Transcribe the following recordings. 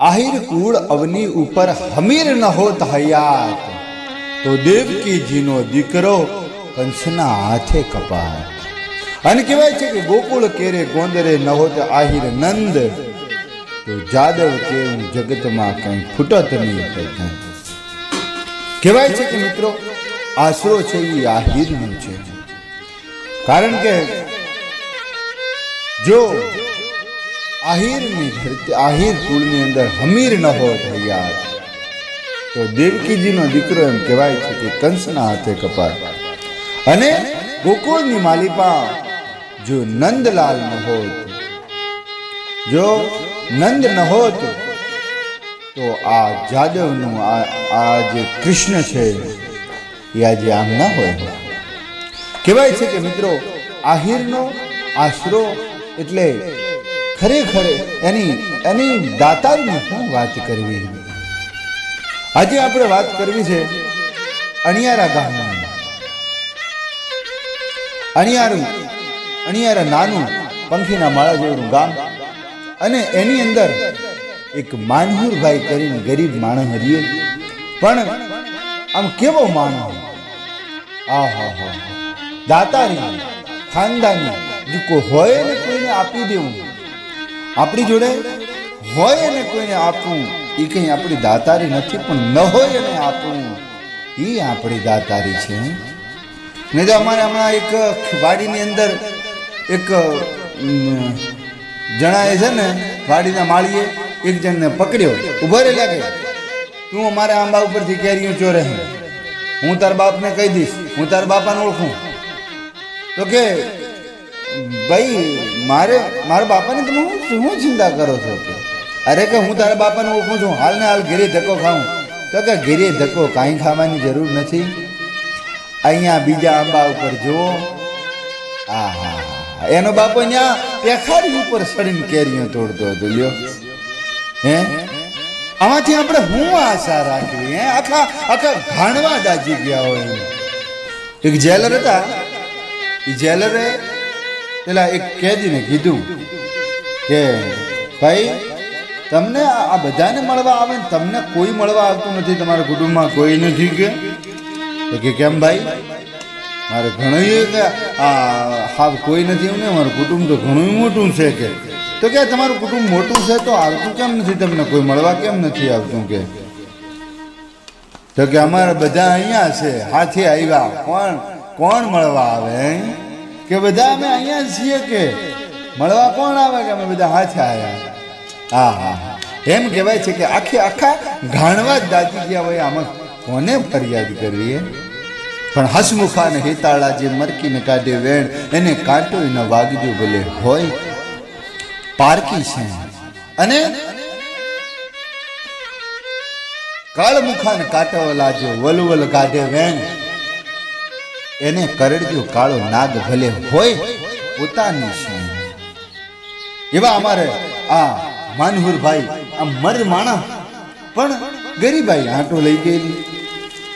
आहिर कूड़ अवनी ऊपर हमीर न होत हयात, तो देवकी जीनो दीकरो कंसना हाथे कपात। अने कहेवाय छे कि गोकुल केरे गोंदरे न होत आहिर नंद, तो जादव के जगत में कहीं फूटत नहीं। कहेवाय छे कि मित्रों आसरो छे ई आहिर नो छे, कारण के जो आहिर ની ધરતી આહિર કુળની અંદર હમીર ન હોત હૈયાર, તો દેવકીજીનો દીકરો એમ કહેવાય છે કે કંસના હાથે કપાત। અને ગોકુળની માલિપા જો નંદલાલ ન હોત, જો નંદ ન હોત, તો આ જાદવનું આ જે કૃષ્ણ છે એ આજે આમ ન હોય। કહેવાય છે કે મિત્રો આહિરનો આશરો એટલે ખરેખર એની દાતારની શું વાત કરવી। આજે આપણે વાત કરવી છે અણિયારા ગામની। અણિયારા નાનું પંખીના માળા જેવું ગામ, અને એની અંદર એક માનહુરભાઈ કરીને ગરીબ માણસ રહીએ, પણ આમ કેવો માણસ, આહા દાતારી ખાનદાની, જો કોઈ હોય ને કોઈને આપી દેવું, આપણી જોડે હોય ને કોઈને આપવું એ કંઈ આપણી દાતારી નથી, પણ ન હોય ને આપવું એ આપણી દાતારી છે। નહીં તો અમારે હમણાં એક વાડીની અંદર એક જણાએ છે ને વાડીના માળીએ એક જણને પકડ્યો, ઉભો રે લાગે, તું અમારા આંબા ઉપરથી કેરીઓ ચોરે, હું તારા બાપને કહી દઈશ, હું તારા બાપાને ઓળખું। તો કે ભાઈ મારા બાપાને તમે શું ચિંતા કરો છો? કે અરે કે હું તારા બાપાને ઓળખું છું, હાલ ને હાલ ઘેરે ધક્કો ખાઉં। તો કે ઘેરે ધક્કો કાંઈ ખાવાની જરૂર નથી, અહીંયા બીજા આંબા ઉપર જુઓ, આહા એનો બાપો ત્યાં પેખારી ઉપર સડીને કેરીઓ તોડતો હતો। લ્યો હે, આમાંથી આપણે શું આશા રાખવી? હે, આખા ઘાણવા દાજી ગયા હોય। એક જેલર હતા, એ જેલરે પેલા એક કેદીને કીધું કે ભાઈ તમને આ બધાને મળવા આવે ને તમને કોઈ મળવા આવતું નથી, તમારા કુટુંબમાં કોઈ નથી? કે કેમ ભાઈ? મારે ઘણું હા કોઈ નથી એવું ને, મારું કુટુંબ તો ઘણું મોટું છે। કે તો કે તમારું કુટુંબ મોટું છે તો આવતું કેમ નથી તમને, કોઈ મળવા કેમ નથી આવતું? કે તો કે અમારા બધા અહીંયા છે, હાથે આવ્યા, કોણ મળવા આવે? કે બધા અમે અહીંયા છીએ, કે મળવા કોણ આવે? કે અમે બધા હાથે આવ્યા। હા એમ કહેવાય છે કે આખા ઘાણવા જ દાજી ગયા હોય, આમાં કોને ફરિયાદ કરવી? પણ હસમુખા ને હેતાળા જે મરકીને કાઢે વેણ, એને કાંટો ન વાગજો ભલે હોય પારકી છે। અને કાળમુખા ને કાંટો લાજો વલવલ કાઢે વેણ, એને કરડજો કાળો નાગ ભલે હોય પોતાની છે। એવા અમારે આ માનહુરભાઈ આ મર્દ માણા પણ ગરીબાઈ આંટો લઈ ગયેલી,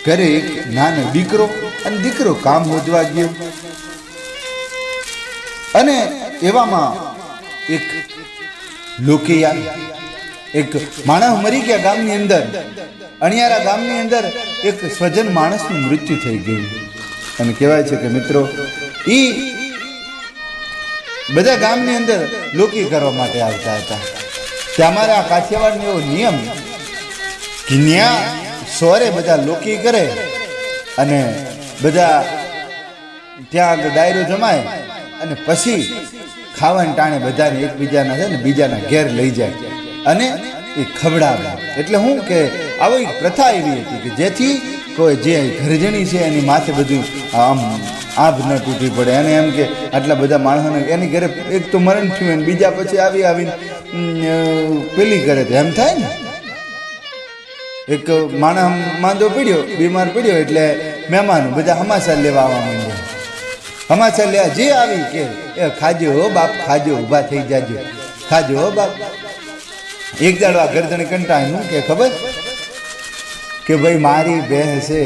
ઘરે એક નાનો દીકરો, અને દીકરો કામ હોદવા ગયો, અને એવામાં એક લોકેયા એક માણસ મરી ગયા ગામની અંદર, અણિયારા ગામની અંદર એક સ્વજન માણસનું મૃત્યુ થઈ ગયું। અને કહેવાય છે કે મિત્રો એ બધા ગામની અંદર લોકી કરવા માટે આવતા હતા। ત્યાં અમારા કાઠિયાવાડનો એવો નિયમ કે ન્યા સોરે બધા લોકી કરે, અને બધા ત્યાં આગળ ડાયરો જમાય, અને પછી ખાવાને ટાણે બધાને એકબીજાના છે ને બીજાના ઘેર લઈ જાય અને એ ખવડાવે। એટલે શું કે આવી એક પ્રથા એવી હતી કે જેથી કોઈ જે ઘરજણી છે એની માથે બધું આમ આભ ન તૂટી પડે, અને એમ કે આટલા બધા માણસોને એની ઘરે એક તો મરણ થયું ને બીજા પછી આવીને પેલી કરે તો એમ થાય ને। એક માણસ માંદો પડ્યો, બીમાર પડ્યો, એટલે મહેમાનો બધા હમાસા લેવા આવવા માંડ્યા। હમાસા લેવા જે આવી કે એ ખાજો હો બાપ, ખાજો, ઊભા થઈ જાજો, ખાજો હો બાપ। એક દાડો આ ગરદણી કંટાળ્યું કે ખબર કે ભાઈ મારી ભેંસ છે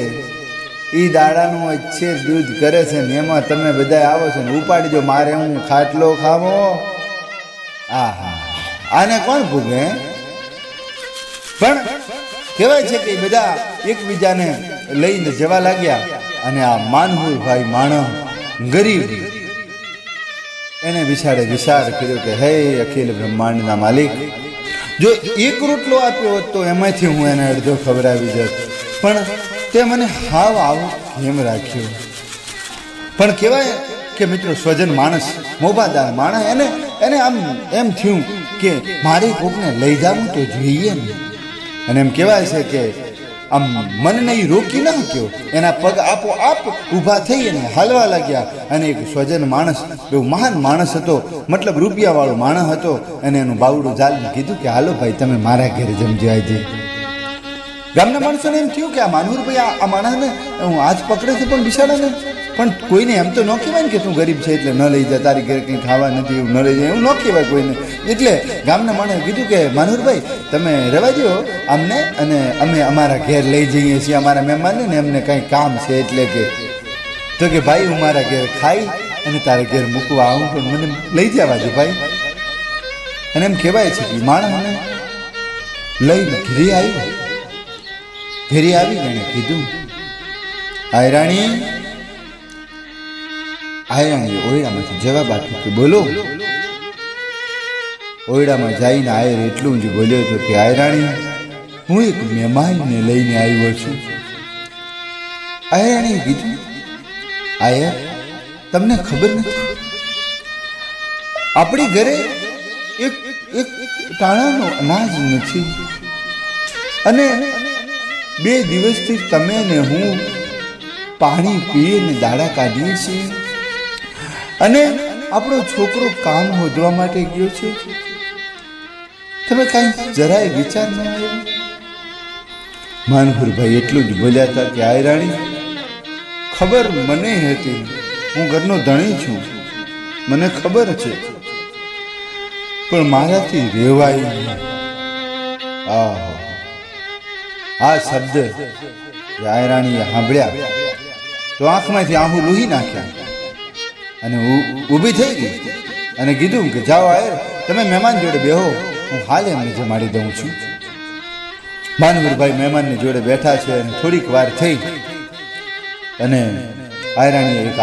એ દાડાનું અચ્છે દૂધ કરે છે ને એમાં તમે બધા આવો છો ને ઉપાડી દો, મારે હું ખાટલો ખાવો। આહા આને કોણ ભૂગે? પણ કહેવાય છે કે બધા એકબીજાને લઈને જવા લાગ્યા અને આ માનહુરભાઈ માણસ ગરીબ એને વિચારે વિચાર કર્યો કે હે અખિલ બ્રહ્માંડના માલિક, જો એક રોટલો આપ્યો હોત તો એમાંથી હું એને અડધો ખવડાવી જત, પણ તે મને હાવ આવું કેમ રાખ્યું. પણ કહેવાય કે મિત્રો સ્વજન માણસ, મોભાદાર માણસ, એને આમ એમ થયું કે મારે કોકને લઈ જવું તો જોઈએ ને. અને એમ કહેવાય છે કે આમ મનને એ રોકી ન શક્યો, એના પગ આપોઆપ ઊભા થઈ અને હાલવા લાગ્યા. અને એક સ્વજન માણસ, એવો મહાન માણસ હતો, મતલબ રૂપિયાવાળો માણસ હતો, અને એનું બાવડું ચાલીને કીધું કે હાલો ભાઈ તમે મારા ઘરે જમજો આજે. ગામના માણસોને એમ થયું કે આ માનહુરભાઈ આ માણસને હું હાથ પકડે છે, પણ બિચારાને પણ કોઈને એમ તો ન કહેવાય ને કે તું ગરીબ છે એટલે ન લઈ જા, તારી ઘરે કંઈ ખાવા નથી એવું ન લઈ જાય, એવું ન કહેવાય કોઈને. એટલે ગામના માણસે કીધું કે માનહુરભાઈ તમે રહેવા દો અમને, અને અમે અમારા ઘેર લઈ જઈએ છીએ અમારા મહેમાનને, ને એમને કંઈ કામ છે એટલે કે. તો કે ભાઈ હું મારા ઘેર ખાઈ અને તારા ઘેર મૂકવા આવું, પણ મને લઈ જવા દે ભાઈ. અને એમ કહેવાય છે કે માણસને લઈને ઘેરી આવ્યો. ઘેરી આવી એને કીધું આયરાણી ઓયડામાંથી જવાબ આપ્યો કે બોલો. ઓયડામાં જઈને આયર એટલું જ બોલ્યો હતો કે આયરાણી હું એક મહેમાનને લઈને આવ્યો છું. આયરાણીએ કીધું આયર તમને ખબર નથી આપણી ઘરે એક ટાણાનો અનાજ નથી, અને 2 દિવસથી તમે ને હું પાણી પીને દાડા કાઢીએ છીએ, અને આપણો છોકરો કામ શોધવા માટે ગયો છે. તમે કાંઈ જરાય વિચાર ન આવ્યો? માનહુરભાઈ એટલું જ બોલ્યા હતા કે આયરાણી ખબર મને હતી, હું ઘરનો ધણી છું, મને ખબર છે, પણ મારાથી રહેવાય નહીં. આ શબ્દ આયરાણીએ સાંભળ્યા તો આંખમાંથી આહુ લૂહી નાખ્યા અને ઊભી થઈ ગઈ અને કીધું કે જાઓ આયર તમે મહેમાન જોડે બેહો, હું હાલ એમને જમાડી દઉં છું. માનહુરભાઈ મહેમાનની જોડે બેઠા છે અને થોડીક વાર થઈ અને આયરાણીએ એક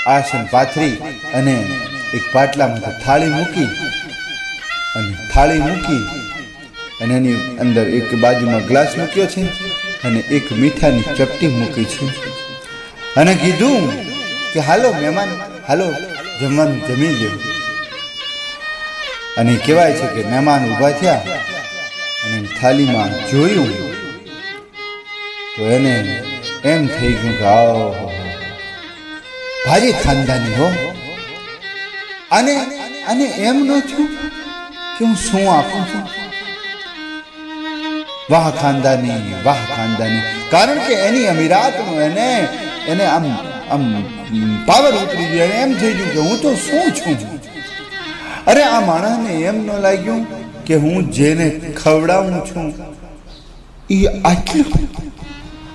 આસન પાથરી અને એક પાટલામાં થાળી મૂકી અને એની અંદર એક બાજુમાં ગ્લાસ મૂક્યો છે અને એક મીઠાની ચપટી મૂકી છે, અને કીધું કે હાલો મહેમાન હાલો જમવાનું જમી લો. અને કહેવાય છે કે મહેમાન ઊભા થયા અને થાળીમાં જોયું તો એને એમ થઈ ગયું કે આવો ભારી ખાનદાની હો. અને એમ ન થયું કે હું શું આપું છું. વાહ ખાનદાની, કારણ કે એની અમીરાતનું એને આમ પાવર ઉતરી ગયો, એમ થઈ ગયું કે હું તો શું છું. અરે આ માણસને એમ ન લાગ્યું કે હું જેને ખવડાવું છું એ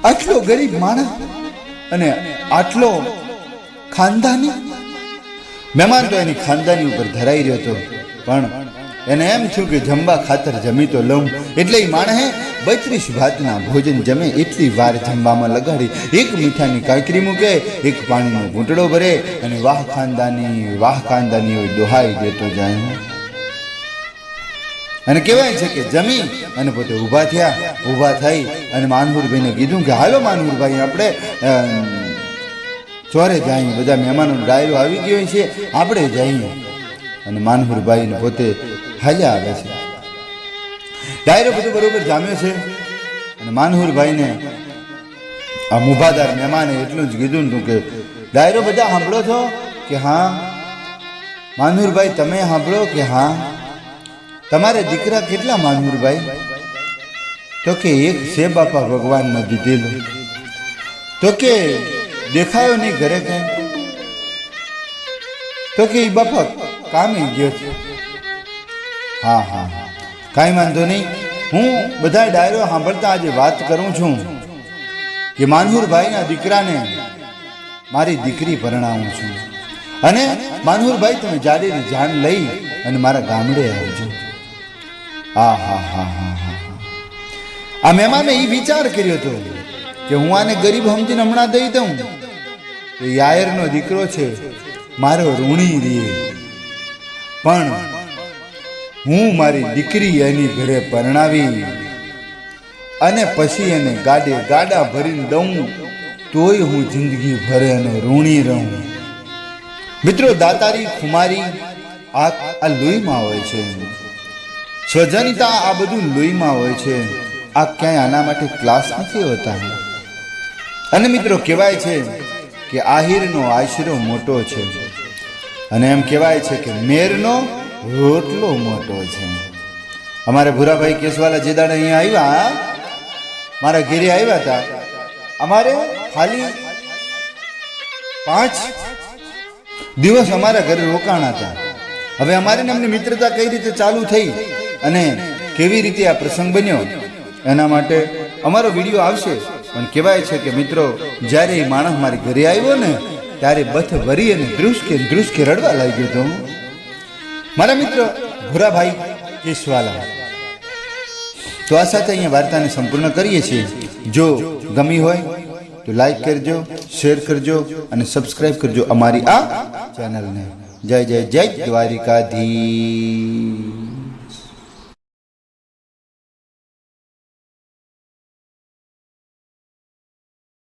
આટલો ગરીબ માણસ અને આટલો ખાનદાની. મહેમાન તો એની ખાનદાની ઉપર ધરાઈ રહ્યો હતો, પણ એને એમ થયું કે જમવા ખાતર જમી તો લઉં. એટલે એ માણસે 32 ભાતના ભોજન જમે એટલી વાર જમવામાં લગાડી, એક મીઠાની કાંકરી મૂકે, એક પાણીનો ઘૂંટડો ભરે અને વાહ ખાનદાની દોહાઈ દેતો જાય. અને કહેવાય છે કે જમી અને પોતે ઊભા થઈ અને માનહુરભાઈને કીધું કે હાલો માનહુરભાઈ આપણે ચોરે જઈએ, બધા મહેમાનો ડાયરો આવી ગયો છે, આપણે જઈએ. અને માનહુરભાઈને પોતે હાલ્યા આવે છે. ડાયરો બધું બરોબર જામ્યો છે અને માનહુરભાઈને આ મુભાદાર મહેમાને એટલું જ કીધું હતું કે ડાયરો બધા સાંભળો છો કે હા? માનહુરભાઈ તમે સાંભળો કે હા? તમારે દીકરા કેટલા માનહુરભાઈ? તો કે એક છે બાપા ભગવાનને દીધેલો. તો કે દેખાયો નહીં ઘરે ક્યાં? તો કે એ બાપા કામે ગયો છે. હા કાંઈ વાંધો નહીં, હું બધા ડાયરો સાંભળતા આજે વાત કરું છું કે માનહુરભાઈના દીકરાને મારી દીકરી પરણાવું છું, અને માનહુરભાઈ તમે જાડીની જાન લઈ અને મારા ગામડે આવજો. હા હા હા હા હા આ મહેમાને એ વિચાર કર્યો હતો કે હું આને ગરીબ સમજીને હમણાં દઈ દઉં તો યાયરનો દીકરો છે, મારો ઋણી રે, પણ હું મારી દીકરી એની ઘરે પરણાવી અને પછી એને ગાડા ભરીને દઉં તોય હું જિંદગી ભરે અને ઋણી રહું. મિત્રો, દાતારી ખુમારી આ લોહીમાં હોય છે, સ્વજનિતા આ બધું લોહીમાં હોય છે. આ ક્યાંય આના માટે ક્લાસ નથી હોતા. અને મિત્રો, કહેવાય છે કે આહિરનો આશરો મોટો છે અને એમ કહેવાય છે કે મેરનો રોટલો મોટો છે. અમારે ભૂરાભાઈ કેશવાલા જે દાડે અહીંયા આવ્યા, મારા ઘેરે આવ્યા હતા, અમારે ખાલી 5 દિવસ અમારા ઘરે રોકાણા હતા. હવે અમારે એમની મિત્રતા કઈ રીતે ચાલુ થઈ અને કેવી રીતે આ પ્રસંગ બન્યો એના માટે અમારો વિડીયો આવશે. પણ કહેવાય છે કે મિત્રો, જ્યારે એ માણસ મારી ઘરે આવ્યો ને ત્યારે બથ ભરી અને ધ્રુસકે રડવા લાગ્યો હતો. મારા મિત્ર ભૂરાભાઈ કેશવાલા. તો આ સાથે અહીંયા વાર્તાને સંપૂર્ણ કરીએ છીએ. જો ગમી હોય તો લાઈક કરજો, શેર કરજો અને સબસ્ક્રાઈબ કરજો અમારી આ ચેનલને. જય જય જય દ્વારિકાધીશ.